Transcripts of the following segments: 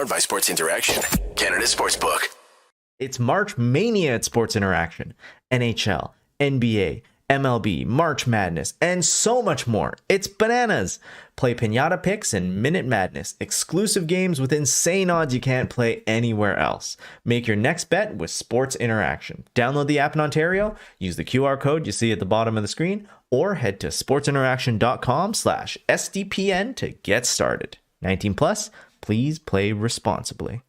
Powered by Sports Interaction, Canada Sportsbook. It's March Mania at Sports Interaction. NHL, NBA, MLB, March Madness, and so much more. It's bananas. Play Pinata Picks and Minute Madness, exclusive games with insane odds you can't play anywhere else. Make your next bet with Sports Interaction. Download the app in Ontario, use the QR code you see at the bottom of the screen, or head to sportsinteraction.com/SDPN to get started. 18 plus, please play responsibly.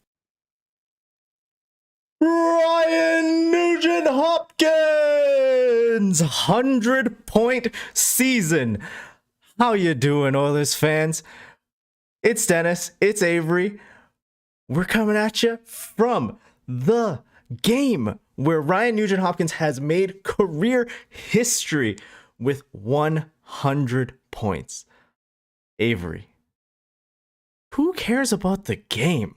Ryan Nugent-Hopkins, 100-point season. How you doing, Oilers fans? It's Dennis. It's Avery. We're coming at you from the game where Ryan Nugent-Hopkins has made career history with 100 points. Avery, who cares about the game?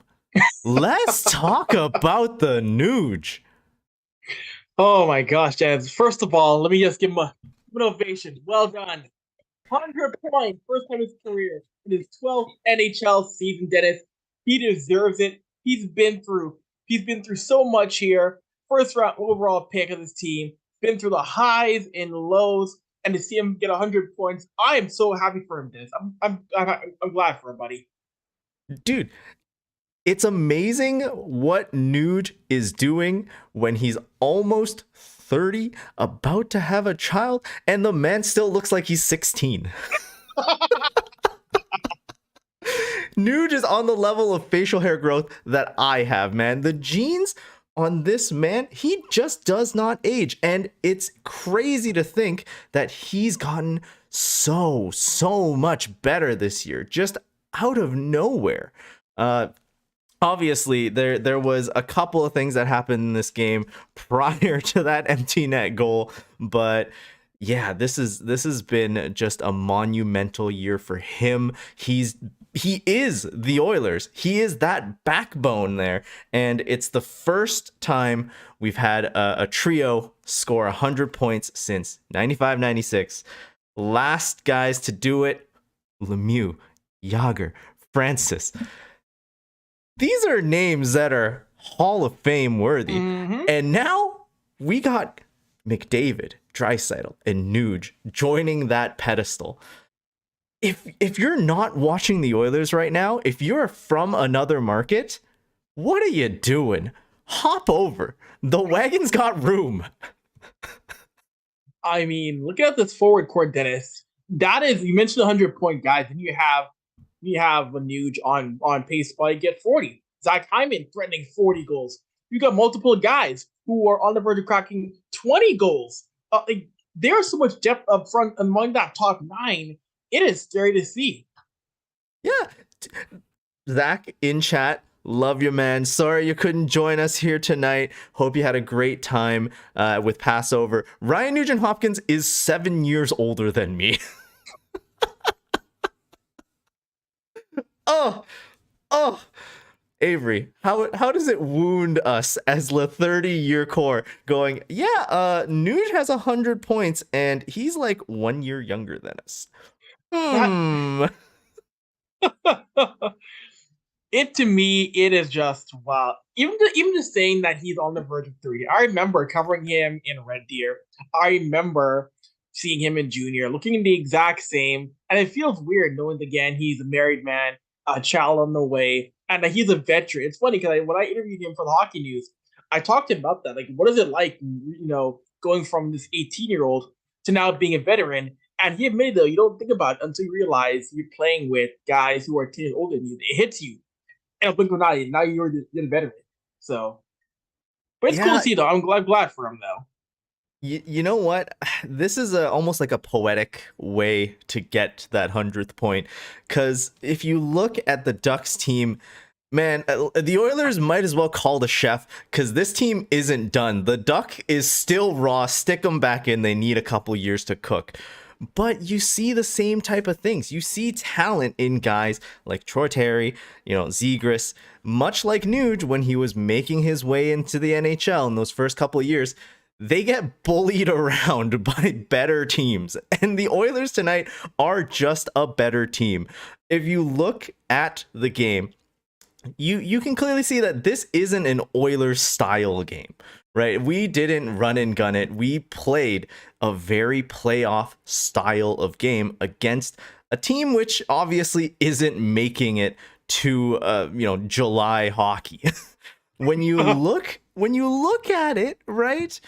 Let's talk about the Nuge. Oh my gosh, Dennis. First of all, let me just give him an ovation. Well done. 100 points, first time in his career. In his 12th NHL season, Dennis. He deserves it. He's been through so much here. First round overall pick of this team. Been through the highs and lows, and to see him get 100 points, I am so happy for him, Dennis. I'm glad for him, buddy. Dude, it's amazing what Nuge is doing when he's almost 30, about to have a child, and the man still looks like he's 16. Nuge is on the level of facial hair growth that I have, man. The genes on this man, he just does not age, and it's crazy to think that he's gotten so much better this year, just out of nowhere. Obviously, there was a couple of things that happened in this game prior to that empty net goal, but yeah, this has been just a monumental year for him. He is the Oilers. He is that backbone there, and it's the first time we've had a trio score 100 points since 95-96. Last guys to do it: Lemieux, Yager, Francis. These are names that are Hall of Fame worthy. Mm-hmm. And now we got McDavid, Draisaitl, and Nuge joining that pedestal. If you're not watching the Oilers right now, if you're from another market, what are you doing? Hop over. The wagon's got room. I mean, look at this forward court, Dennis. That is, you mentioned 100-point guys, and you have a Nuge on pace to get 40. Zach Hyman threatening 40 goals. You got multiple guys who are on the verge of cracking 20 goals. There's so much depth up front among that top 9. It is scary to see. Yeah. Zach in chat, love you, man. Sorry you couldn't join us here tonight. Hope you had a great time with Passover. Ryan Nugent-Hopkins is 7 years older than me. Oh, Avery, how does it wound us as the 30-year core going, yeah, Nuge has 100 points and he's like 1 year younger than us. To me, it is just, wow. Even just saying that he's on the verge of 30. I remember covering him in Red Deer. I remember seeing him in junior, looking the exact same. And it feels weird knowing, again, he's a married man, a child on the way, and he's a veteran. It's funny because when I interviewed him for the Hockey News, I talked about that. Like, what is it like, going from this 18-year-old to now being a veteran? And he admitted, though, you don't think about it until you realize you're playing with guys who are 10 years older than you. It hits you. And now you're the veteran. So, but it's cool to see, though. I'm glad for him, though. You know what? This is almost like a poetic way to get that 100th point. Because if you look at the Ducks team, man, the Oilers might as well call the chef, because this team isn't done. The Duck is still raw. Stick them back in. They need a couple years to cook. But you see the same type of things. You see talent in guys like Troy Terry, Zegras, much like Nuge when he was making his way into the NHL in those first couple of years. They get bullied around by better teams. And the Oilers tonight are just a better team. If you look at the game, you can clearly see that this isn't an Oilers style game, right? We didn't run and gun it. We played a very playoff style of game against a team which obviously isn't making it to July hockey. When you look at it, right?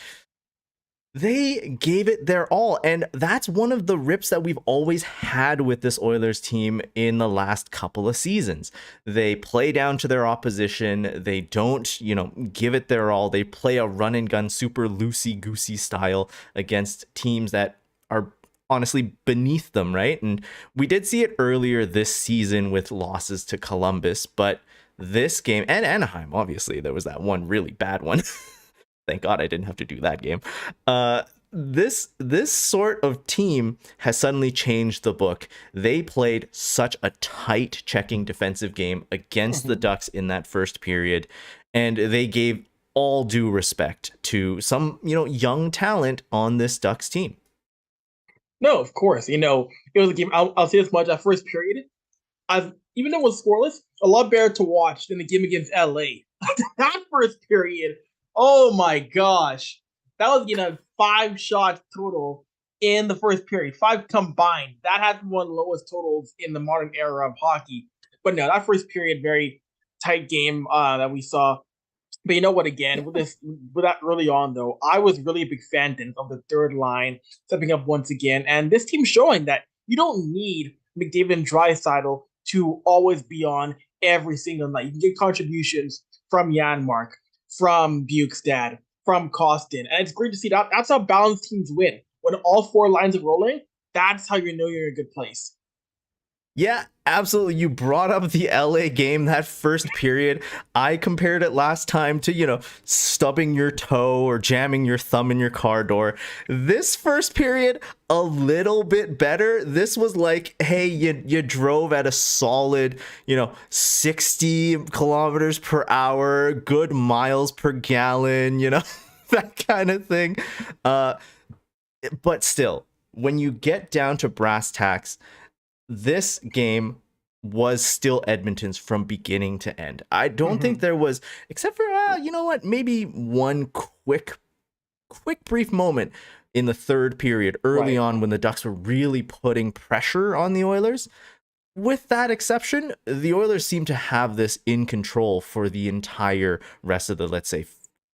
They gave it their all, and that's one of the rips that we've always had with this Oilers team in the last couple of seasons. They play down to their opposition. They don't, give it their all. They play a run and gun, super loosey-goosey style against teams that are honestly beneath them, right? And we did see it earlier this season with losses to Columbus, but this game, and Anaheim, obviously, there was that one really bad one. Thank God I didn't have to do that game. This sort of team has suddenly changed the book. They played such a tight checking defensive game against the Ducks in that first period, and they gave all due respect to some, young talent on this Ducks team. No, of course. It was a game. I'll say this much: that first period, even though it was scoreless, a lot better to watch than the game against LA. That first period, oh my gosh, that was 5 shots total in the first period, 5 combined. That had one of the lowest totals in the modern era of hockey. But no, that first period, very tight game that we saw. But you know what? Again, with that early on though, I was really a big fan then of the third line stepping up once again, and this team showing that you don't need McDavid and Draisaitl to always be on every single night. You can get contributions from Janmark, from Bukestad, from Costin, and it's great to see that. That's how balanced teams win. When all 4 lines are rolling, that's how you know you're in a good place. Yeah, absolutely. You brought up the LA game, that first period. I compared it last time to, stubbing your toe or jamming your thumb in your car door. This first period, a little bit better. This was like, hey, you drove at a solid, 60 kilometers per hour, good miles per gallon, that kind of thing. But still, when you get down to brass tacks, this game was still Edmonton's from beginning to end. I don't think there was, except for, maybe one quick brief moment in the third period early on when the Ducks were really putting pressure on the Oilers. With that exception, the Oilers seem to have this in control for the entire rest of the, let's say,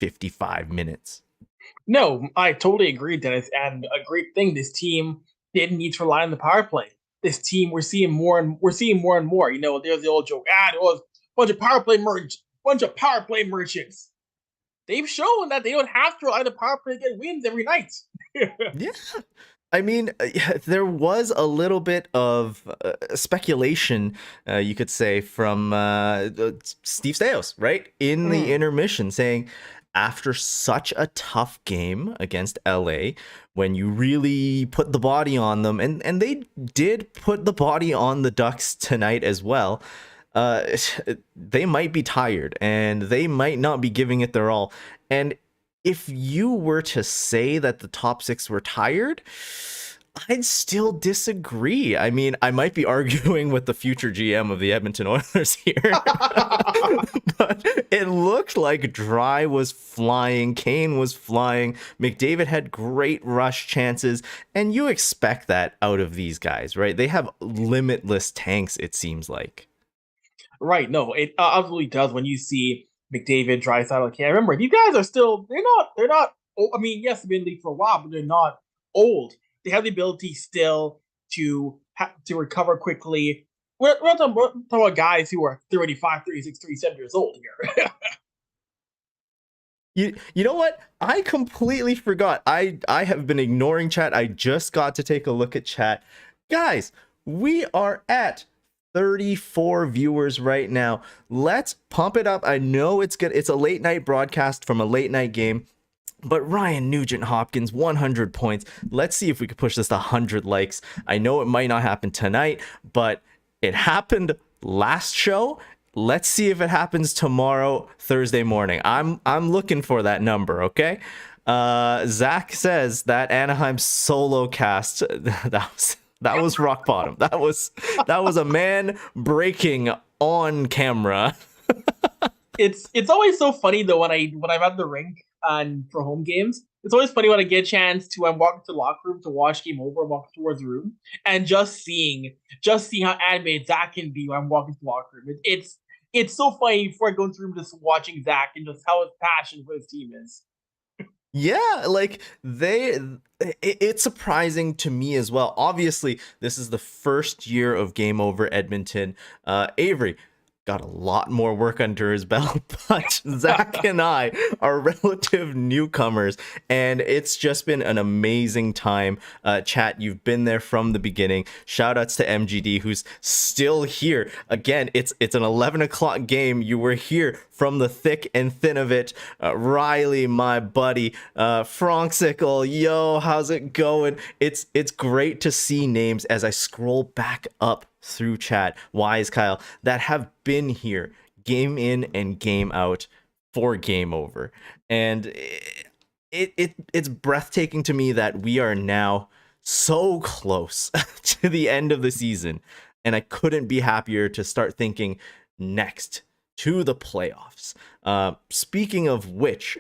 55 minutes. No, I totally agree, Dennis. And a great thing, this team didn't need to rely on the power play. This team, we're seeing more and more. There's the old joke, it was a bunch of power play merchants. They've shown that they don't have to rely on the power play to get wins every night. Yeah. I mean, there was a little bit of speculation, you could say, from Steve Stais, right? In the intermission, saying, after such a tough game against LA, when you really put the body on them, and they did put the body on the Ducks tonight as well, they might be tired and they might not be giving it their all. And if you were to say that the top 6 were tired, I'd still disagree. I mean, I might be arguing with the future GM of the Edmonton Oilers here. But it looked like Dry was flying, Kane was flying, McDavid had great rush chances, and you expect that out of these guys, right? They have limitless tanks, it seems like. Right, no, it absolutely does when you see McDavid, Draisaitl, Kane. Remember, you guys are still, they're not, I mean, yes, they've been in the league for a while, but they're not old. They have the ability still to recover quickly. We're not talking about guys who are 35, 36, 37 years old here. You know what? I completely forgot. I have been ignoring chat. I just got to take a look at chat. Guys, we are at 34 viewers right now. Let's pump it up. I know it's good. It's a late night broadcast from a late night game. But Ryan Nugent-Hopkins, 100 points. Let's see if we could push this to 100 likes. I know it might not happen tonight, but it happened last show. Let's see if it happens tomorrow, Thursday morning. I'm looking for that number, okay? Zach says that Anaheim solo cast, that was rock bottom. That was a man breaking on camera. It's always so funny though when I'm at the rink and for home games. It's always funny when I get a chance to I'm walking to the locker room to watch game over, walk towards the room, and just seeing how animated Zach can be when I'm walking to the locker room. It's so funny before I go into the room just watching Zach and just how his passion for his team is. Yeah, like it's surprising to me as well. Obviously, this is the first year of Game Over Edmonton. Avery got a lot more work under his belt, but Zach and I are relative newcomers, and it's just been an amazing time. Chat, you've been there from the beginning. Shout outs to MGD, who's still here. Again, it's an 11 o'clock game. You were here from the thick and thin of it. Riley, my buddy, Fronksicle, yo, how's it going? It's great to see names as I scroll back up through chat, Wise Kyle, that have been here game in and game out for Game Over. And it's breathtaking to me that we are now so close to the end of the season, and I couldn't be happier to start thinking next to the playoffs. Speaking of which,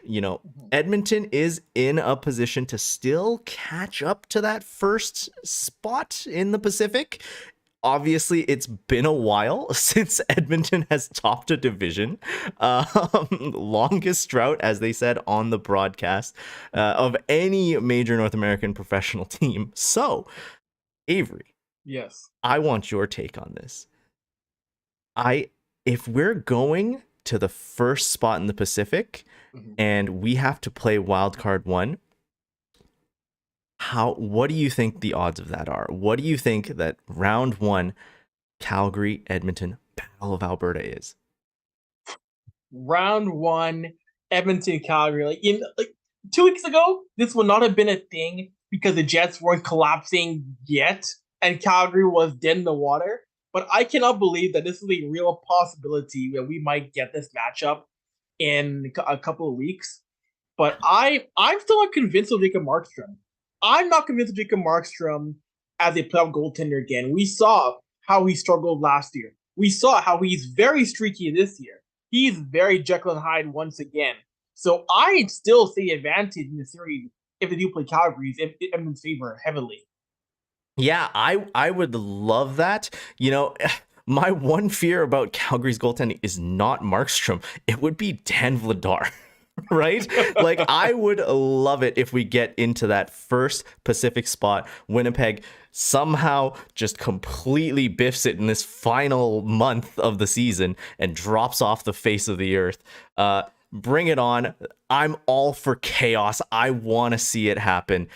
Edmonton is in a position to still catch up to that first spot in the Pacific. Obviously, it's been a while since Edmonton has topped a division. Longest drought, as they said on the broadcast, of any major North American professional team. So, Avery, Yes. I want your take on this. If we're going to the first spot in the Pacific and we have to play wildcard one, what do you think the odds of that are? What do you think that round one Calgary Edmonton Battle of Alberta is? Round one, Edmonton Calgary. Like 2 weeks ago, this would not have been a thing because the Jets weren't collapsing yet and Calgary was dead in the water. But I cannot believe that this is a real possibility that we might get this matchup in a couple of weeks. But I'm still not convinced of Jacob Markstrom. I'm not convinced of Jacob Markstrom as a playoff goaltender again. We saw how he struggled last year. We saw how he's very streaky this year. He's very Jekyll and Hyde once again. So I still see advantage in the series if they do play Calgary's in Edmonton's favor heavily. Yeah, I would love that. My one fear about Calgary's goaltending is not Markstrom. It would be Dan Vladar. Right? Like, I would love it if we get into that first Pacific spot. Winnipeg somehow just completely biffs it in this final month of the season and drops off the face of the earth. Bring it on. I'm all for chaos. I want to see it happen.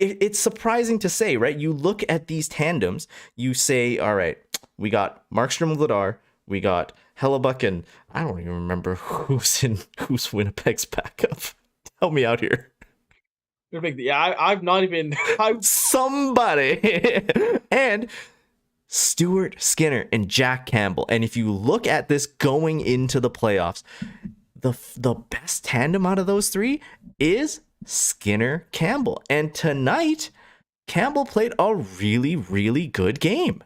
It's surprising to say, right? You look at these tandems, you say, all right, we got Markstrom and Vladar, we got Hellebuck, and I don't even remember who's Winnipeg's backup. Help me out here. Yeah, I've not even. Somebody. And Stuart Skinner and Jack Campbell. And if you look at this going into the playoffs, the best tandem out of those three is Skinner Campbell. And tonight, Campbell played a really, really good game.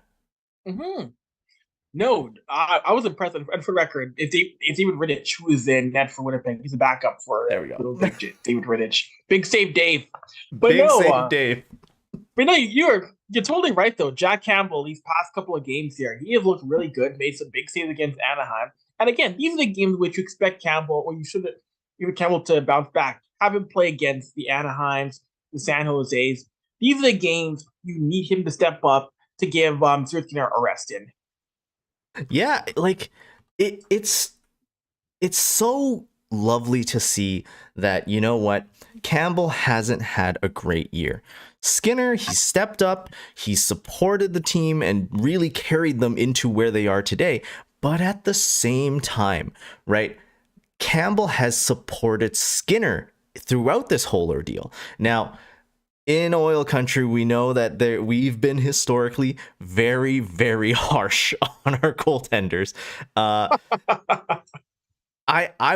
Mm-hmm. No, I was impressed. And for the record, it's David Rittich who is in net for Winnipeg. He's a backup for there we go. David Rittich. Big save, Dave. Save, Dave. But no, you're totally right though. Jack Campbell, these past couple of games here, he has looked really good. Made some big saves against Anaheim. And again, these are the games which you expect Campbell, or you should expect Campbell to bounce back. Have him play against the Anaheims, the San Jose's. These are the games you need him to step up to give Stuart Skinner a rest in. Yeah, like it's so lovely to see that, you know what, Campbell hasn't had a great year. Skinner, he stepped up, he supported the team and really carried them into where they are today. But at the same time, right, Campbell has supported Skinner throughout this whole ordeal. Now, in oil country, we know that we've been historically very, very harsh on our goaltenders. I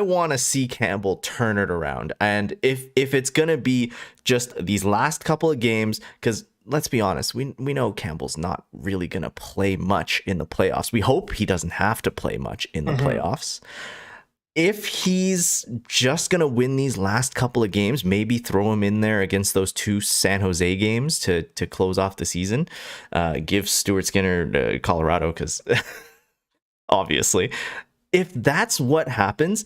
want to see Campbell turn it around. And if it's going to be just these last couple of games, because let's be honest, we know Campbell's not really going to play much in the playoffs. We hope he doesn't have to play much in the playoffs. If he's just going to win these last couple of games, maybe throw him in there against those 2 San Jose games to close off the season. Give Stuart Skinner Colorado, because obviously, if that's what happens,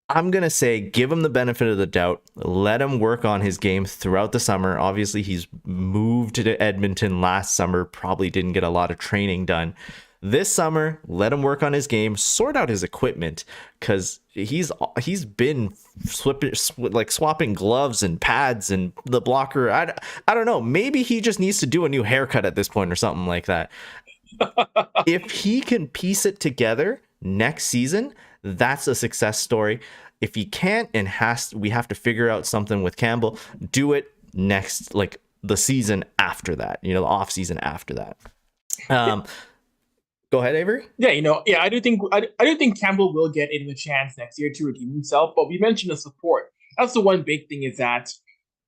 I'm going to say give him the benefit of the doubt. Let him work on his game throughout the summer. Obviously, he's moved to Edmonton last summer, probably didn't get a lot of training done. This summer, let him work on his game, sort out his equipment, because he's been swapping gloves and pads and the blocker. I don't know. Maybe he just needs to do a new haircut at this point or something like that. If he can piece it together next season, that's a success story. If he can't and we have to figure out something with Campbell, do it next, like the season after that, the off season after that. Go ahead, Avery. Yeah, I do think Campbell will get in the chance next year to redeem himself. But we mentioned the support. That's the one big thing, is that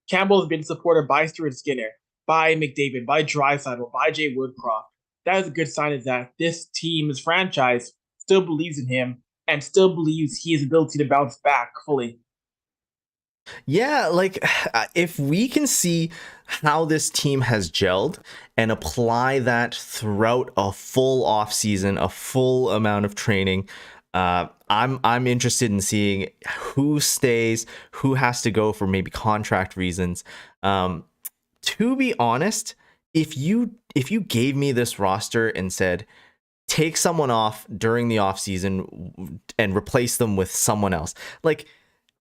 Campbell has been supported by Stuart Skinner, by McDavid, by Draisaitl, by Jay Woodcroft. That is a good sign, is that this team, this franchise, still believes in him and still believes he has the ability to bounce back fully. Yeah, like if we can see how this team has gelled and apply that throughout a full off season, a full amount of training, I'm interested in seeing who stays, who has to go for maybe contract reasons. To be honest, if you gave me this roster and said, take someone off during the off season and replace them with someone else, like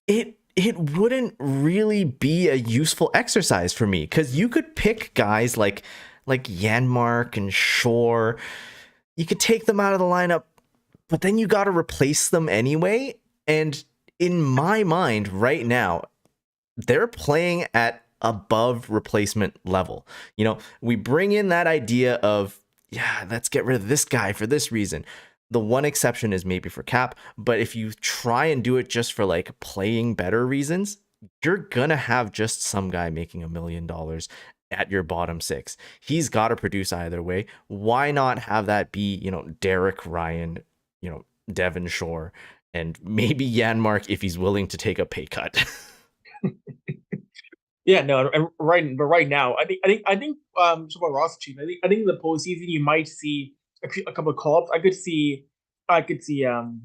it wouldn't really be a useful exercise for me, because you could pick guys like Janmark and Shore. You could take them out of the lineup, but then you got to replace them anyway. And in my mind right now, they're playing at above replacement level. We bring in that idea of, let's get rid of this guy for this reason. The one exception is maybe for cap, but if you try and do it just for like playing better reasons, you're gonna have just some guy making $1 million at your bottom 6. He's got to produce either way. Why not have that be, Derek Ryan, Devon Shore, and maybe Janmark if he's willing to take a pay cut. Yeah, no, right now, I think so about roster change. I think in the postseason you might see a couple of call-ups. I could see Dylan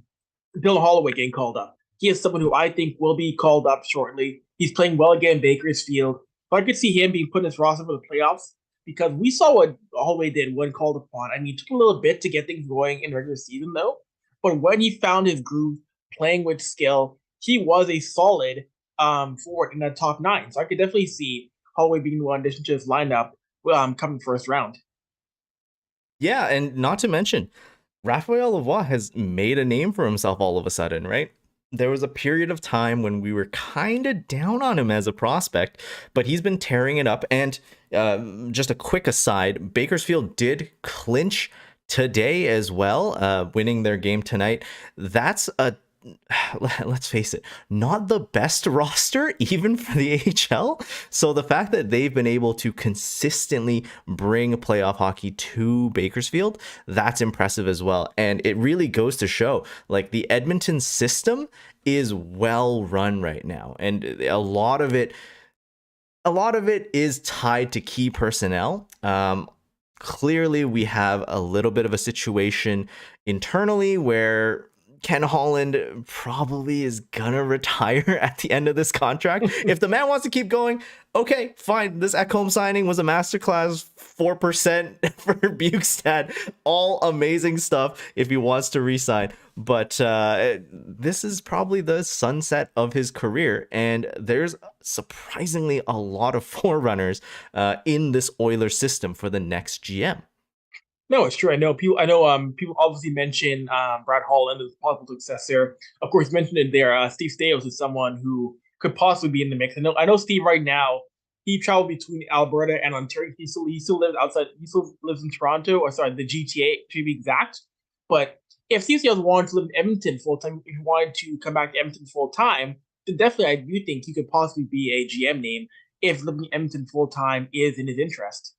Holloway getting called up. He is someone who I think will be called up shortly. He's playing well again in Bakersfield. But I could see him being put in his roster for the playoffs, because we saw what Holloway did when called upon. I mean, it took a little bit to get things going in the regular season, though. But when he found his groove, playing with skill, he was a solid forward in that top 9. So I could definitely see Holloway being the one addition to his lineup coming first round. Yeah, and not to mention, Raphael Lavoie has made a name for himself all of a sudden, right? There was a period of time when we were kind of down on him as a prospect, but he's been tearing it up. And just a quick aside, Bakersfield did clinch today as well, winning their game tonight. That's let's face it, not the best roster even for the AHL. So the fact that they've been able to consistently bring playoff hockey to Bakersfield, that's impressive as well. And it really goes to show, like, the Edmonton system is well run right now, and a lot of it is tied to key personnel. Clearly we have a little bit of a situation internally where Ken Holland probably is gonna retire at the end of this contract. If the man wants to keep going, okay, fine. This Ekholm signing was a masterclass, 4% for Bukestad. All amazing stuff if he wants to re-sign. But this is probably the sunset of his career, and there's surprisingly a lot of forerunners in this Oilers system for the next GM. No, it's true. I know people obviously mention Brad Holland as a possible successor. Of course, mentioned it there. Steve Staios is someone who could possibly be in the mix. I know Steve right now. He traveled between Alberta and Ontario. He still lives outside. He still lives in Toronto, or sorry, the GTA to be exact. But if Steve Staios wanted to live in Edmonton full time, if he wanted to come back to Edmonton full time, then definitely I do think he could possibly be a GM name. if living in Edmonton full time is in his interest.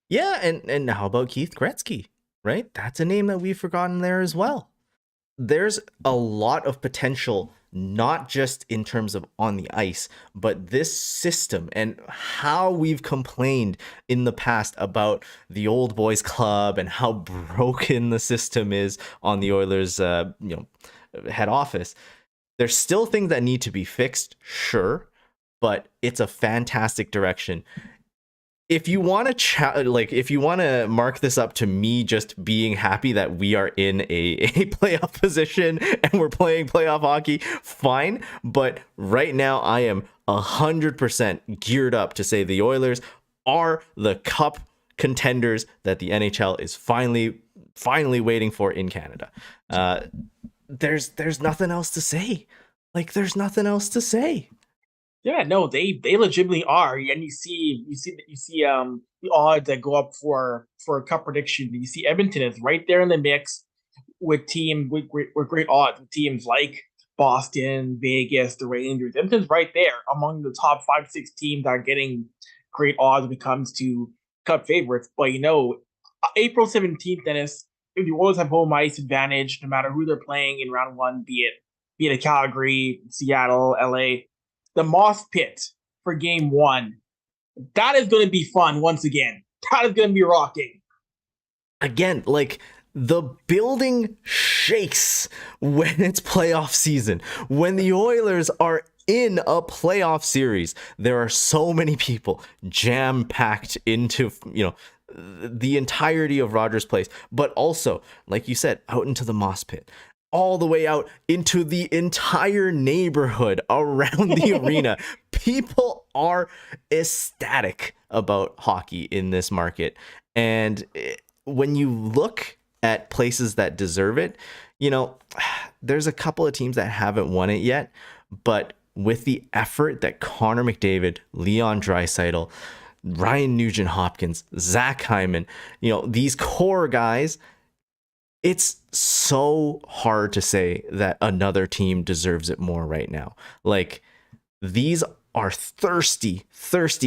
Yeah, and how about Keith Gretzky, right? That's a name that we've forgotten there as well. There's a lot of potential, not just in terms of on the ice, but this system and how we've complained in the past about the old boys club and how broken the system is on the Oilers, head office. There's still things that need to be fixed, sure, but it's a fantastic direction. If you want to if you want to mark this up to me just being happy that we are in a playoff position and we're playing playoff hockey, fine. But right now I am 100% geared up to say the Oilers are the cup contenders that the NHL is finally waiting for in Canada. There's nothing else to say. There's nothing else to say. Yeah, no, they legitimately are, and you see the odds that go up for a cup prediction. You see Edmonton is right there in the mix with great odds with teams like Boston, Vegas, the Rangers. Edmonton's right there among the top 5-6 teams that are getting great odds when it comes to cup favorites. But April 17th, Dennis, if the Oilers have home ice advantage, no matter who they're playing in round one, be it a Calgary, Seattle, LA. The Moss Pit for game one. That is going to be fun once again. That is going to be rocking. Again, the building shakes when it's playoff season. When the Oilers are in a playoff series, there are so many people jam-packed into, the entirety of Rogers Place. But also, like you said, out into the Moss Pit. All the way out into the entire neighborhood around the arena. People are ecstatic about hockey in this market. And when you look at places that deserve it, there's a couple of teams that haven't won it yet. But with the effort that Connor McDavid, Leon Draisaitl, Ryan Nugent-Hopkins, Zach Hyman, these core guys, it's so hard to say that another team deserves it more right now. These are thirsty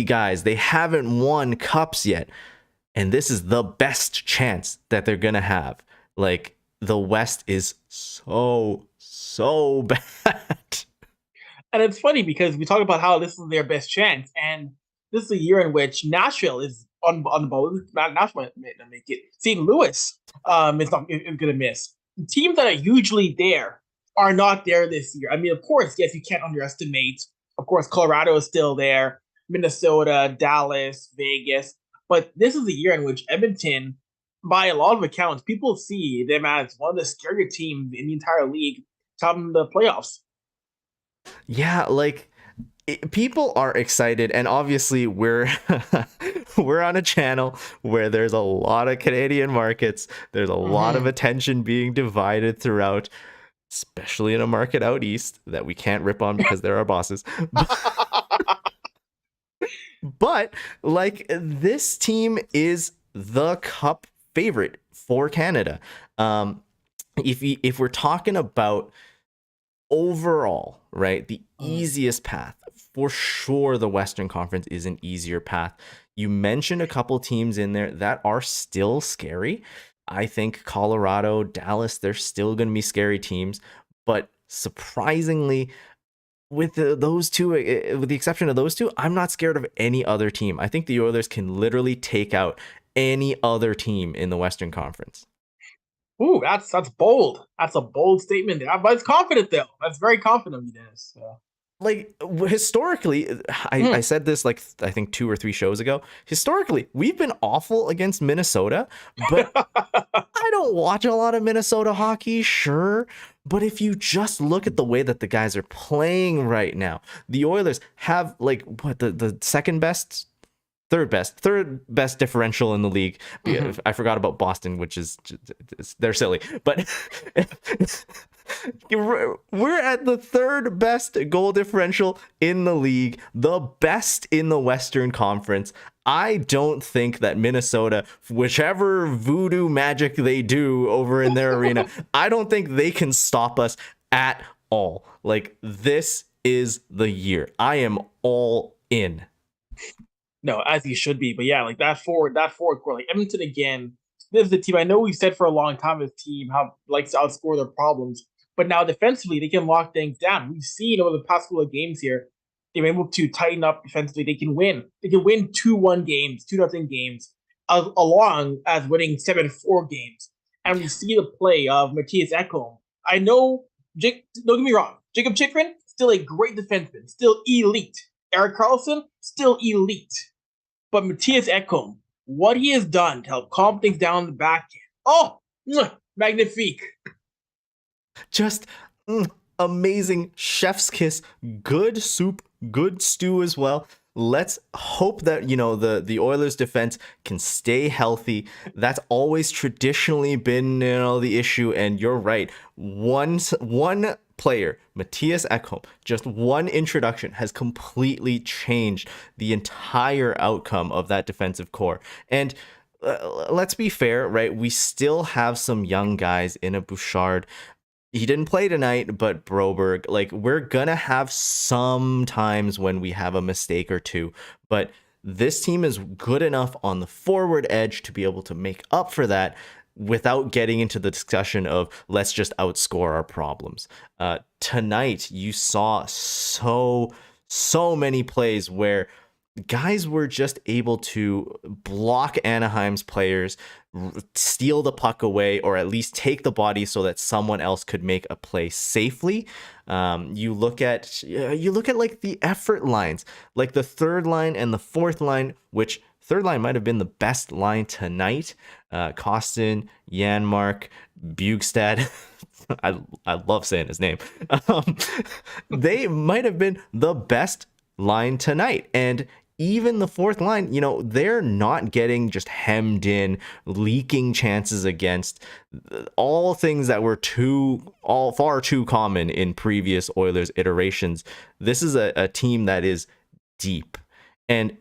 guys. They haven't won cups yet. And this is the best chance that they're going to have. The West is so bad. And it's funny because we talk about how this is their best chance. And this is a year in which Nashville is on the boat. Nashville might not make it. St. Louis is going to miss. Teams that are usually there are not there this year. I mean, of course, yes, you can't underestimate. Of course, Colorado is still there. Minnesota, Dallas, Vegas. But this is a year in which Edmonton, by a lot of accounts, people see them as one of the scarier teams in the entire league come the playoffs. Yeah, people are excited, and obviously we're on a channel where there's a lot of Canadian markets. There's a lot of attention being divided throughout, especially in a market out east that we can't rip on because they're our bosses. But this team is the cup favorite for Canada. If we're talking about overall, right, the easiest path, for sure the Western Conference is an easier path. You mentioned a couple teams in there that are still scary. I think Colorado, Dallas, they're still going to be scary teams, but surprisingly, with those two, with the exception of those two, I'm not scared of any other team. I think the Oilers can literally take out any other team in the Western Conference. Ooh, that's bold. That's a bold statement. But it's confident, though. That's very confident of you, Dennis. So. Historically, I said this I think 2 or 3 shows ago. Historically, we've been awful against Minnesota, but I don't watch a lot of Minnesota hockey, sure. But if you just look at the way that the guys are playing right now, the Oilers have the third best differential in the league. I forgot about Boston, which is they're silly, but we're at the third best goal differential in the league, the best in the Western Conference. I don't think that Minnesota, whichever voodoo magic they do over in their arena, I don't think they can stop us at all. This is the year. I am all in. No, as he should be. But yeah, like that forward core, like Edmonton again. This is the team I know we said for a long time. This team how likes to outscore their problems, but now defensively they can lock things down. We've seen over the past couple of games here, they're able to tighten up defensively. They can win. They can win 2-1 games, 2-0 games, along as winning 7-4 games. And we see the play of Matthias Ekholm. I know, Jake. Don't get me wrong. Jacob Chikrin still a great defenseman, still elite. Eric Carlson still elite. But Matthias Ekholm, what he has done to help calm things down the back end. Oh, magnifique. Just amazing chef's kiss, good soup, good stew as well. Let's hope that the Oilers defense can stay healthy. That's always traditionally been the issue, and you're right. One player, Matthias Ekholm, just one introduction has completely changed the entire outcome of that defensive core. And let's be fair, right? We still have some young guys in a Bouchard. He didn't play tonight, but Broberg, like, we're gonna have some times when we have a mistake or two, but this team is good enough on the forward edge to be able to make up for that without getting into the discussion of let's just outscore our problems. Tonight, you saw so many plays where guys were just able to block Anaheim's players, steal the puck away, or at least take the body so that someone else could make a play safely. You look at like the effort lines, like the third line and the fourth line, which third line might have been the best line tonight. Kostin, Janmark, Bugstad. I love saying his name. They might have been the best line tonight. And even the fourth line, they're not getting just hemmed in, leaking chances against, all things that were far too common in previous Oilers iterations. This is a team that is deep. And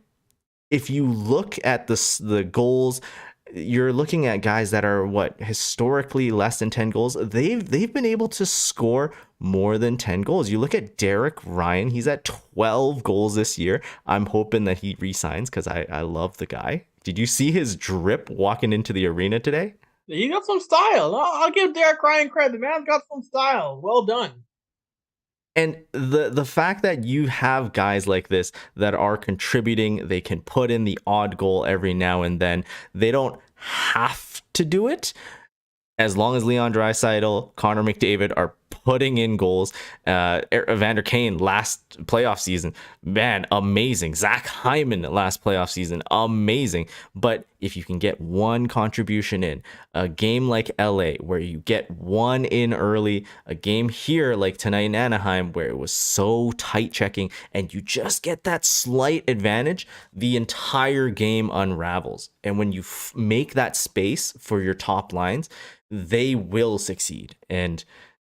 if you look at the goals, you're looking at guys that are historically less than 10 goals. They've been able to score more than 10 goals. You look at Derek Ryan, he's at 12 goals this year. I'm hoping that he re-signs because I love the guy. Did you see his drip walking into the arena today? He got some style. I'll give Derek Ryan credit. The man's got some style. Well done. And the fact that you have guys like this that are contributing, they can put in the odd goal every now and then. They don't have to do it. As long as Leon Draisaitl, Connor McDavid are putting in goals. Evander Kane last playoff season, man, amazing. Zach Hyman last playoff season, amazing. But if you can get one contribution in a game like LA where you get one in early, a game here like tonight in Anaheim where it was so tight checking and you just get that slight advantage, the entire game unravels. And when you make that space for your top lines, they will succeed. And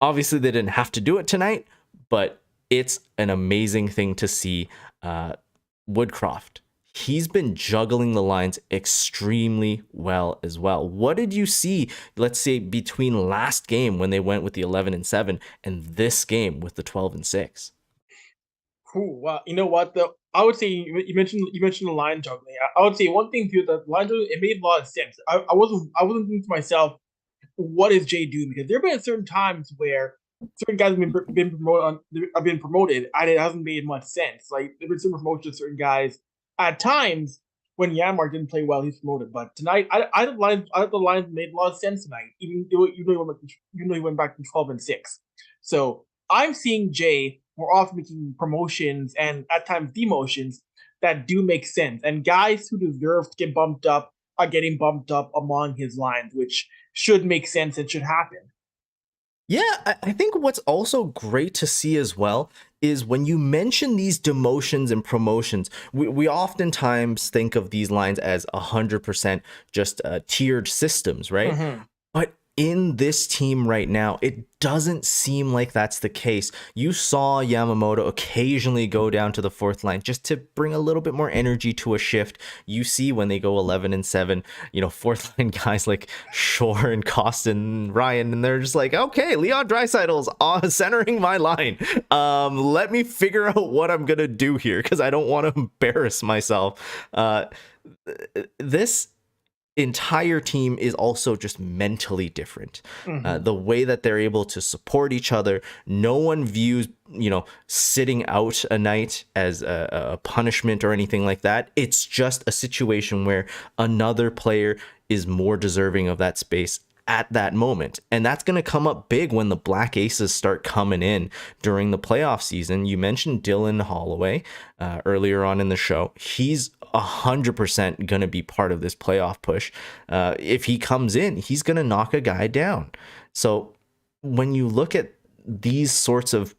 obviously they didn't have to do it tonight, but it's an amazing thing to see. Woodcroft, he's been juggling the lines extremely well as well. What did you see, let's say, between last game when they went with the 11-7 and this game with the 12-6? Cool. Well, you know what though? I would say you mentioned the line juggling. I would say one thing too, the line juggling, it made a lot of sense. I wasn't thinking to myself, what is Jay doing? Because there have been certain times where certain guys have been promoted, and it hasn't made much sense. Like there have been some promotions of certain guys. At times, when Janmark didn't play well, he's promoted. But tonight, I thought the lines made a lot of sense tonight. Even though he went back to 12-6. So I'm seeing Jay more often making promotions and at times demotions that do make sense. And guys who deserve to get bumped up are getting bumped up among his lines, which should make sense and should happen. Yeah, I think what's also great to see as well is when you mention these demotions and promotions, we oftentimes think of these lines as 100% just tiered systems, right? Mm-hmm. But in this team right now, it doesn't seem like that's the case. You saw Yamamoto occasionally go down to the fourth line just to bring a little bit more energy to a shift. You see when they go 11-7, fourth line guys like Shore and Costin, Ryan, and they're just like, okay, Leon Draisaitl's centering my line. Let me figure out what I'm gonna do here because I don't want to embarrass myself. This entire team is also just mentally different. The way that they're able to support each other, no one views sitting out a night as a punishment or anything like that. It's just a situation where another player is more deserving of that space at that moment, and that's going to come up big when the Black Aces start coming in during the playoff season. You mentioned Dylan Holloway earlier on in the show. He's 100% going to be part of this playoff push. If he comes in, he's going to knock a guy down. So when you look at these sorts of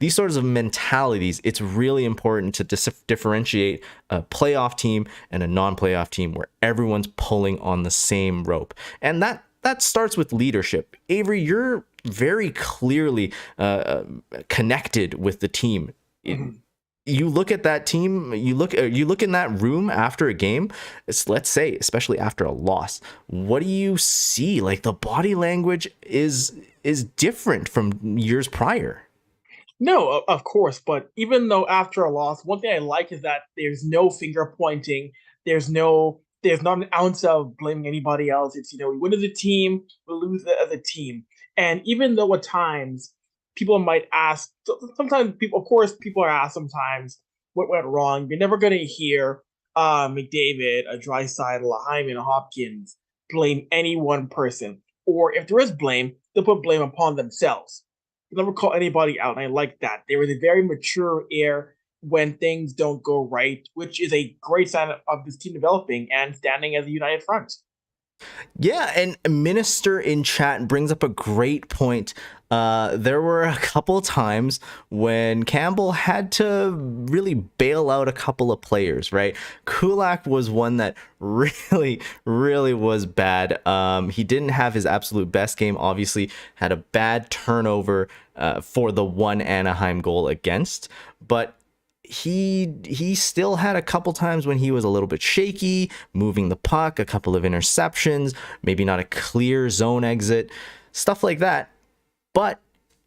mentalities, it's really important to differentiate a playoff team and a non-playoff team where everyone's pulling on the same rope. And that starts with leadership. Avery, you're very clearly connected with the team. You look at that team, you look in that room after a game, let's say, especially after a loss, what do you see? Like, the body language is different from years prior. No, of course, but even though after a loss, one thing I like is that there's no finger pointing. There's not an ounce of blaming anybody else. It's, we win as a team, we lose as a team. And even though at times people might ask, sometimes people are asked sometimes what went wrong. You're never going to hear McDavid, a Draisaitl, a Hyman, a Hopkins blame any one person. Or if there is blame, they'll put blame upon themselves. They never call anybody out, and I like that. There was a very mature air when things don't go right, which is a great sign of this team developing and standing as a united front. Yeah, and Minister in chat brings up a great point. There were a couple of times when Campbell had to really bail out a couple of players, right? Kulak was one that really, really was bad. He didn't have his absolute best game, obviously, had a bad turnover for the one Anaheim goal against, but he still had a couple times when he was a little bit shaky, moving the puck, a couple of interceptions, maybe not a clear zone exit, stuff like that. But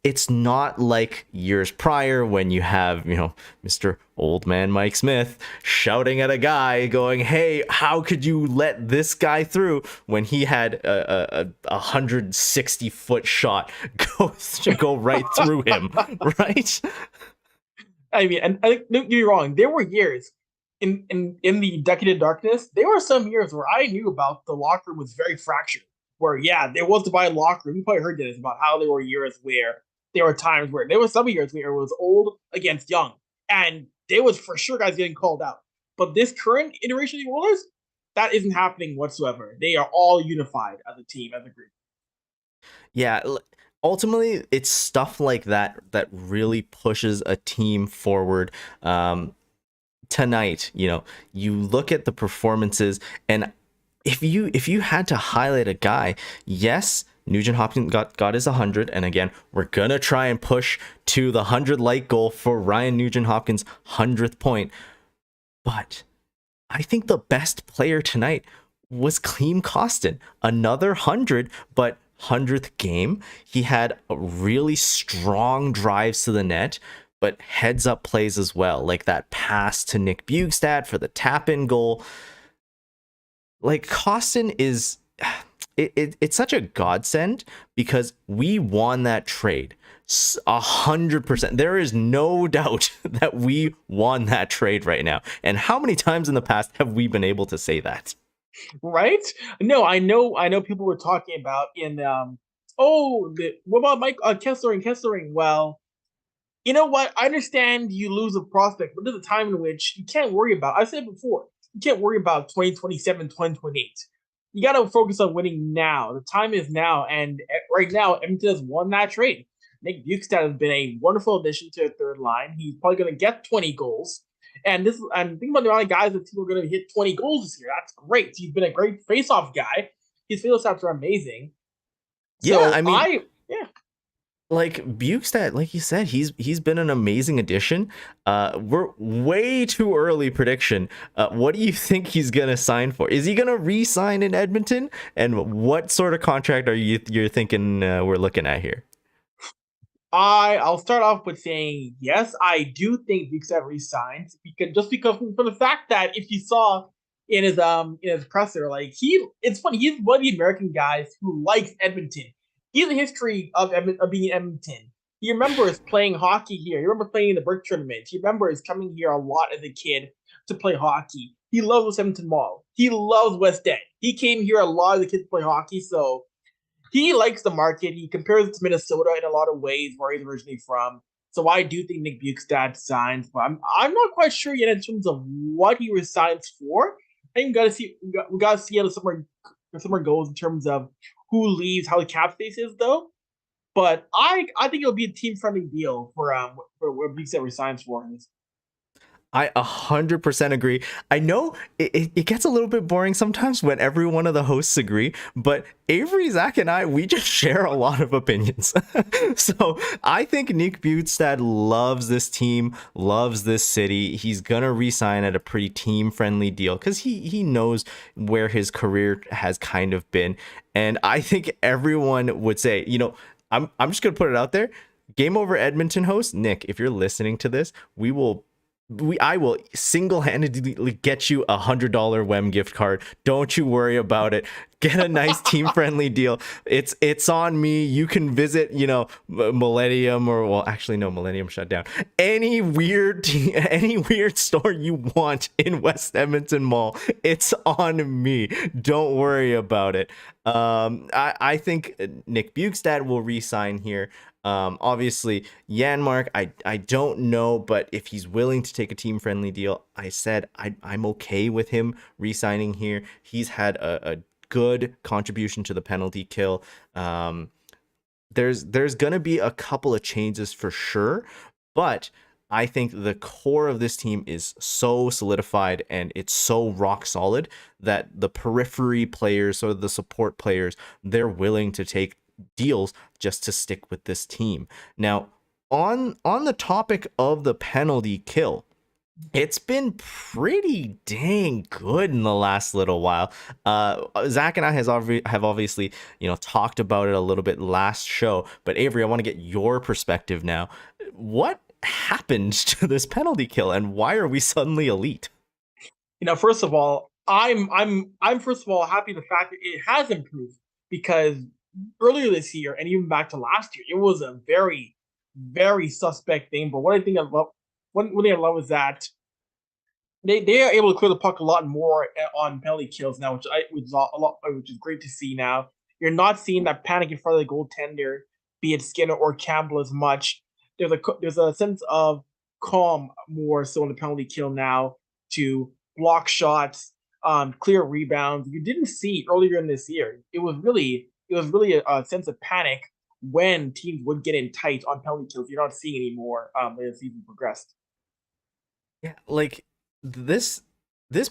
it's not like years prior when you have, Mr. Old Man Mike Smith shouting at a guy going, hey, how could you let this guy through, when he had a 160-foot shot go right through him, right? I mean, and don't get me wrong, there were years in the decade of darkness, there were some years where I knew about the locker room was very fractured. Where, yeah, there was divided locker room. You probably heard this about how there were years where there were times where there were some years where it was old against young. And there was for sure guys getting called out. But this current iteration of the Oilers, that isn't happening whatsoever. They are all unified as a team, as a group. Yeah, ultimately, it's stuff like that that really pushes a team forward. Tonight, you look at the performances, and if you had to highlight a guy, yes, Nugent-Hopkins got his 100, and again, we're gonna try and push to the 100 light goal for Ryan Nugent-Hopkins' 100th point. But I think the best player tonight was Klim Kostin, another 100, but 100th game. He had really strong drives to the net, but heads up plays as well, like that pass to Nick Bjugstad for the tap-in goal. Like, Kostin is it's such a godsend because we won that trade 100%. There is no doubt that we won that trade right now. And how many times in the past have we been able to say that? Right? No, I know people were talking about what about Mike Kessering? Well, you know what? I understand you lose a prospect, but there's a time in which you can't worry about. I said it before, you can't worry about 2027, 2028. You got to focus on winning now. The time is now, and right now, Edmonton has won that trade. Nick Bjugstad has been a wonderful addition to the third line. He's probably going to get 20 goals. And think about the amount of guys that people are going to hit 20 goals this year. That's great. He's been a great face-off guy. His faceoffs are amazing. Yeah, So I mean, yeah. like Bukestad, like you said, he's been an amazing addition. We're way too early prediction. What do you think he's gonna sign for? Is he gonna re-sign in Edmonton? And what sort of contract are you're thinking we're looking at here? I'll start off with saying yes, I do think Bukestad resigns because for the fact that if you saw in his presser, like it's funny, he's one of the American guys who likes Edmonton. He has a history of being in Edmonton. He remembers playing hockey here. He remembers playing in the Brick tournament. He remembers coming here a lot as a kid to play hockey. He loves West Edmonton Mall. He loves West End. He came here a lot as a kid to play hockey, so he likes the market. He compares it to Minnesota in a lot of ways where he's originally from. So I do think Nick Bukestad signs, but I'm not quite sure yet in terms of what he resigns for. I think we gotta see how the summer goes in terms of who leaves, how the cap space is though. But I think it'll be a team friendly deal for what Bukestad resigns for. I 100% agree. I know it gets a little bit boring sometimes when every one of the hosts agree, but Avery, Zach, and I, we just share a lot of opinions. So I think Nick Bukestad loves this team, loves this city. He's going to re-sign at a pretty team-friendly deal because he knows where his career has kind of been. And I think everyone would say, I'm just going to put it out there. Game Over Edmonton host, Nick, if you're listening to this, I will single-handedly get you $100 WEM gift card. Don't you worry about it. Get a nice team-friendly deal. It's on me. You can visit, Millennium actually no, Millennium shut down. Any weird store you want in West Edmonton Mall, it's on me. Don't worry about it. I think Nick Bukestad will re-sign here. Obviously, Janmark, I don't know, but if he's willing to take a team-friendly deal, I said I'm okay with him re-signing here. He's had a good contribution to the penalty kill. There's going to be a couple of changes for sure, but I think the core of this team is so solidified and it's so rock solid that the periphery players or the support players, they're willing to take deals just to stick with this team. Now, on the topic of the penalty kill, it's been pretty dang good in the last little while. Zach and I have obviously, talked about it a little bit last show, but Avery, I want to get your perspective now. What happened to this penalty kill and why are we suddenly elite? First of all, I'm first of all happy the fact that it has improved because earlier this year and even back to last year, it was a very, very suspect thing. But one thing I love is that they are able to clear the puck a lot more on penalty kills now, which is great to see now. You're not seeing that panic in front of the goaltender, be it Skinner or Campbell, as much. There's a sense of calm more so in the penalty kill now to block shots, clear rebounds. You didn't see earlier in this year. It was really a sense of panic when teams would get in tight on penalty kills. You're not seeing anymore as the season progressed. Yeah, like this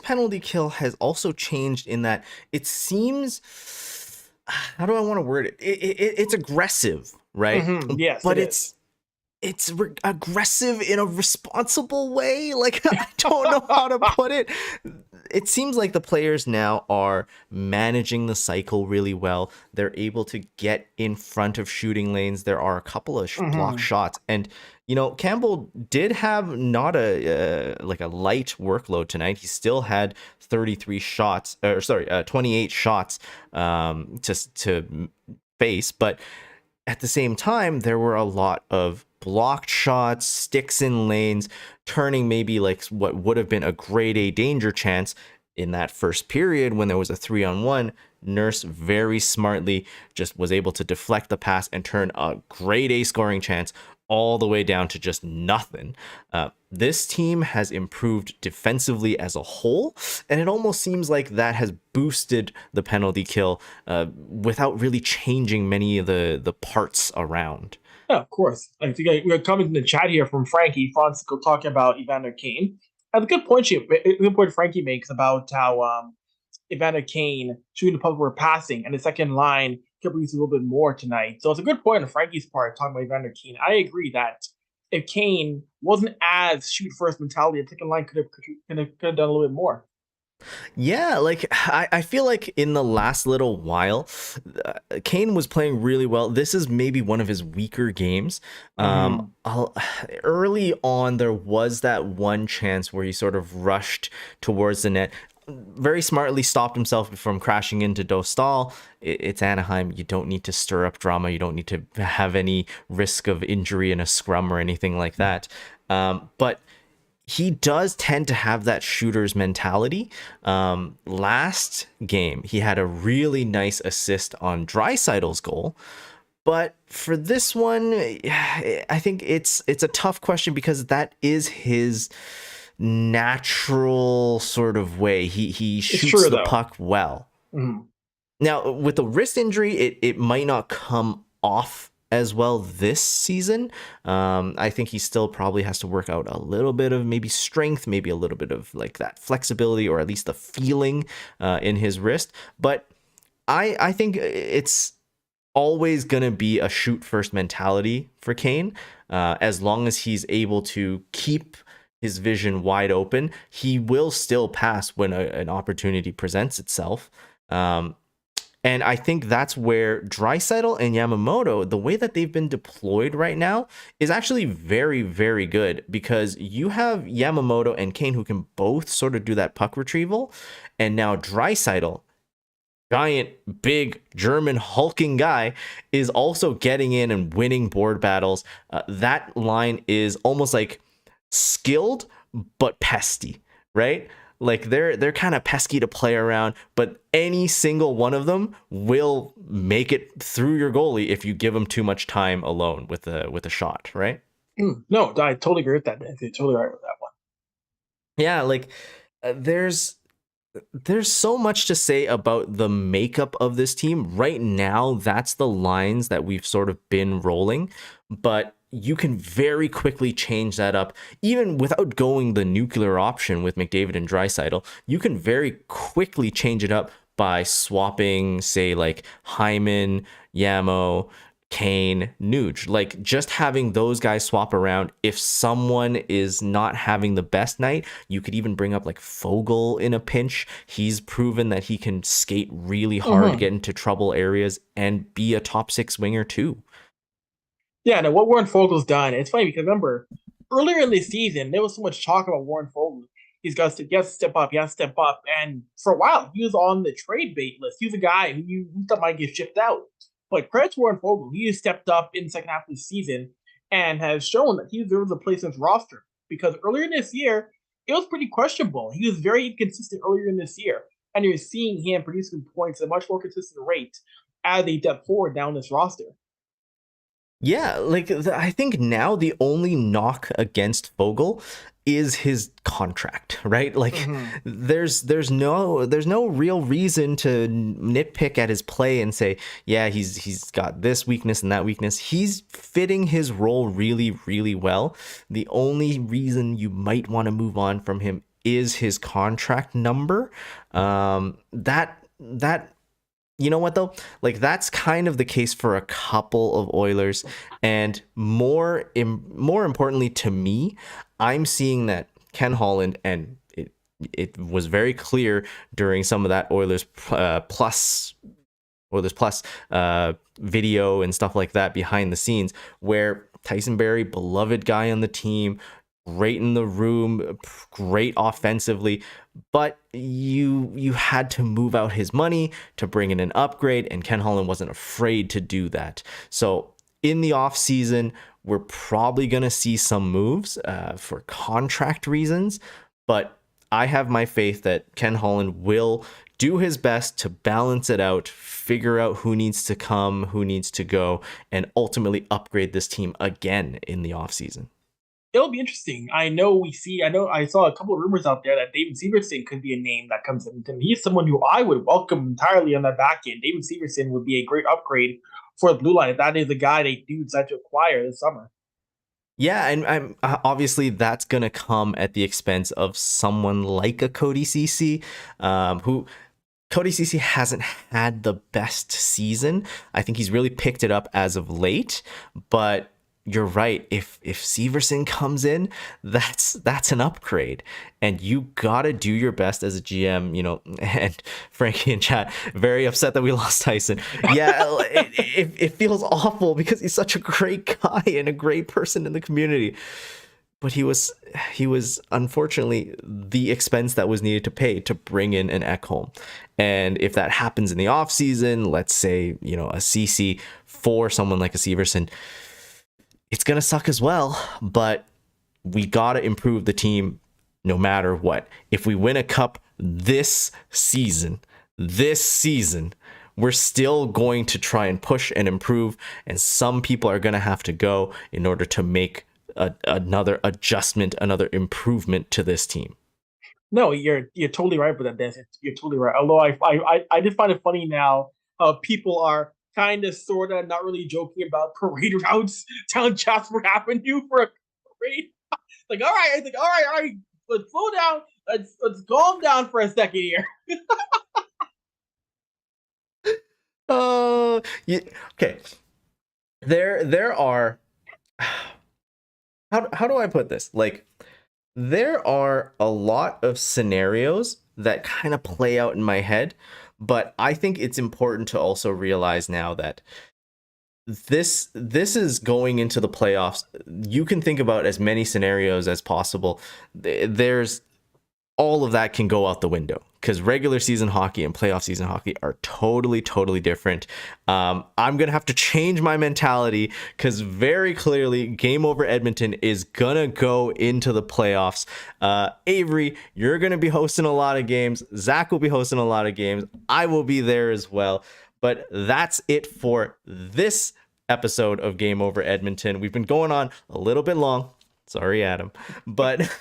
penalty kill has also changed in that it seems, how do I want to word it? It's aggressive, right? Yes, but it's aggressive in a responsible way. Like, I don't know how to put it. It seems like the players now are managing the cycle really well. They're able to get in front of shooting lanes. There are a couple of block shots, and Campbell did have not a light workload tonight. He still had 28 shots to face, but at the same time, there were a lot of blocked shots, sticks in lanes, turning maybe like what would have been a grade A danger chance in that first period when there was a 3-on-1. Nurse very smartly just was able to deflect the pass and turn a grade A scoring chance all the way down to just nothing. This team has improved defensively as a whole, and it almost seems like that has boosted the penalty kill without really changing many of the parts around. Yeah, of course. I think we got comments in the chat here from Frankie Francisco talking about Evander Kane. And the good point Frankie makes about how Evander Kane shooting the puck, we're passing, and the second line could produce a little bit more tonight. So it's a good point on Frankie's part talking about Evander Kane. I agree that if Kane wasn't as shoot first mentality, the second line could have done a little bit more. Yeah, like I feel like in the last little while, Kane was playing really well. This is maybe one of his weaker games. Early on, there was that one chance where he sort of rushed towards the net, very smartly stopped himself from crashing into Dostal. It's Anaheim. You don't need to stir up drama. You don't need to have any risk of injury in a scrum or anything like that. But he does tend to have that shooter's mentality. Last game, he had a really nice assist on Draisaitl's goal. But for this one, I think it's a tough question because that is his natural sort of way. He shoots the puck well. Now, with the wrist injury, it might not come off as well this season. I think he still probably has to work out a little bit of maybe strength, maybe a little bit of like that flexibility, or at least the feeling in his wrist. But I think it's always going to be a shoot first mentality for Kane. As long as he's able to keep his vision wide open, he will still pass when an opportunity presents itself. And I think that's where Draisaitl and Yamamoto, the way that they've been deployed right now, is actually very, very good, because you have Yamamoto and Kane who can both sort of do that puck retrieval. And now Draisaitl, giant, big, German hulking guy, is also getting in and winning board battles. That line is almost like skilled, but pesty, right? Like they're kind of pesky to play around, but any single one of them will make it through your goalie if you give them too much time alone with a shot, right? No, I totally agree with that. You're totally right with that one. Yeah, like there's so much to say about the makeup of this team right now. That's the lines that we've sort of been rolling, but you can very quickly change that up. Even without going the nuclear option with McDavid and Draisaitl, you can very quickly change it up by swapping, say, like Hyman, Yamo, Kane, Nuge. Like just having those guys swap around. If someone is not having the best night, you could even bring up like Foegele in a pinch. He's proven that he can skate really hard, get into trouble areas, and be a top six winger too. Yeah, no, what Warren Fogel's done, it's funny because remember, earlier in the season, there was so much talk about Warren Fogel. He has to step up, he has to step up. And for a while, he was on the trade bait list. He was a guy who you thought might get shipped out. But credit to Warren Fogel, he has stepped up in the second half of the season and has shown that he deserves a place in his roster. Because earlier in this year, it was pretty questionable. He was very inconsistent earlier in this year. And you're seeing him producing points at a much more consistent rate as they step forward down this roster. Yeah, like I think now the only knock against Foegele is his contract, right? Like there's no real reason to nitpick at his play and say, yeah, he's got this weakness and that weakness. He's fitting his role really, really well. The only reason you might want to move on from him is his contract number. That you know what though? Like that's kind of the case for a couple of Oilers, and more importantly to me, I'm seeing that Ken Holland, and it was very clear during some of that Oilers plus video and stuff like that behind the scenes, where Tyson Barrie, beloved guy on the team, great in the room, great offensively, but you had to move out his money to bring in an upgrade, and Ken Holland wasn't afraid to do that. So in the offseason, we're probably going to see some moves for contract reasons, but I have my faith that Ken Holland will do his best to balance it out, figure out who needs to come, who needs to go, and ultimately upgrade this team again in the offseason. It'll be interesting. I saw a couple of rumors out there that David Severson could be a name that comes in. And he's someone who I would welcome entirely on that back end. David Severson would be a great upgrade for the blue line if that is the guy they do decide to acquire this summer. Yeah, and I'm obviously that's gonna come at the expense of someone like a Cody Ceci, who Cody Ceci hasn't had the best season. I think he's really picked it up as of late, but you're right. If Severson comes in, that's an upgrade, and you gotta do your best as a GM. And Frankie in chat very upset that we lost Tyson. Yeah, it feels awful because he's such a great guy and a great person in the community. But he was unfortunately the expense that was needed to pay to bring in an Ekholm. And if that happens in the offseason, let's say, a CC for someone like a Severson, it's going to suck as well. But we got to improve the team no matter what. If we win a cup this season, we're still going to try and push and improve. And some people are going to have to go in order to make another adjustment, another improvement to this team. No, you're totally right with that, Dennis. You're totally right. Although I just find it funny now. People are kind of, sort of, not really joking about parade routes down Jasper Avenue for a parade. Like, all right, let's slow down. Let's calm down for a second here. Okay. There are. How do I put this? Like, there are a lot of scenarios that kind of play out in my head, but I think it's important to also realize now that this is going into the playoffs. You can think about as many scenarios as possible. There's all of that can go out the window because regular season hockey and playoff season hockey are totally different. I'm going to have to change my mentality because very clearly Game Over Edmonton is going to go into the playoffs. Avery, you're going to be hosting a lot of games. Zach will be hosting a lot of games. I will be there as well. But that's it for this episode of Game Over Edmonton. We've been going on a little bit long. Sorry, Adam. But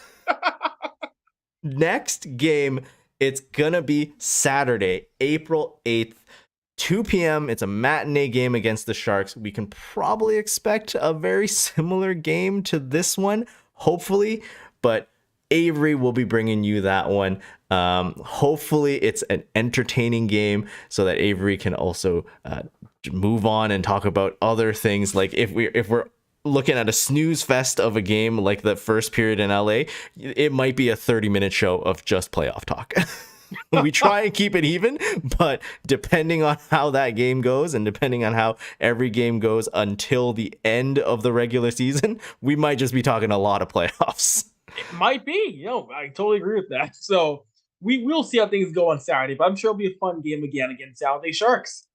next game, it's gonna be Saturday, April 8th, 2 p.m. It's a matinee game against the Sharks. We can probably expect a very similar game to this one, hopefully, but Avery will be bringing you that one. Hopefully it's an entertaining game so that Avery can also move on and talk about other things. Like if we're looking at a snooze fest of a game like the first period in LA, it might be a 30-minute show of just playoff talk. We try and keep it even, but depending on how that game goes and depending on how every game goes until the end of the regular season, we might just be talking a lot of playoffs. It might be. I totally agree with that. So we will see how things go on Saturday, but I'm sure it'll be a fun game again against San Jose Sharks.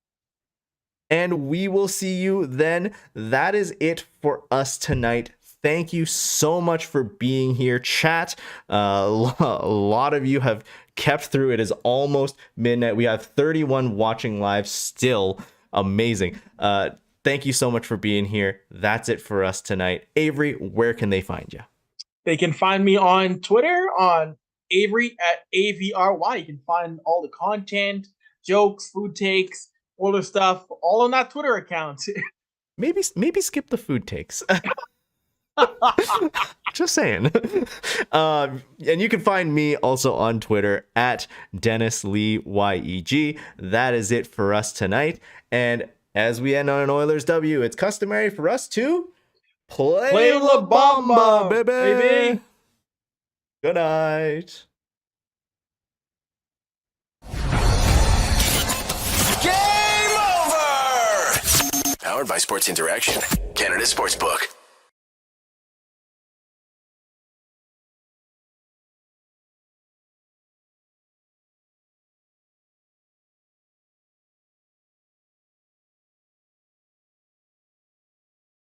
And we will see you then. That is it for us tonight. Thank you so much for being here, chat. A lot of you have kept through. It is almost midnight. We have 31 watching live still. Amazing. Thank you so much for being here. That's it for us tonight. Avery, where can they find you? They can find me on Twitter on Avery at AVRY. You can find all the content, jokes, food takes, all the stuff, all on that Twitter account. Maybe skip the food takes. Just saying. And you can find me also on Twitter at Dennis Lee YEG. That is it for us tonight. And as we end on an Oilers W, it's customary for us to play La Bamba, baby. Good night. Game over! Powered by Sports Interaction, Canada Sportsbook.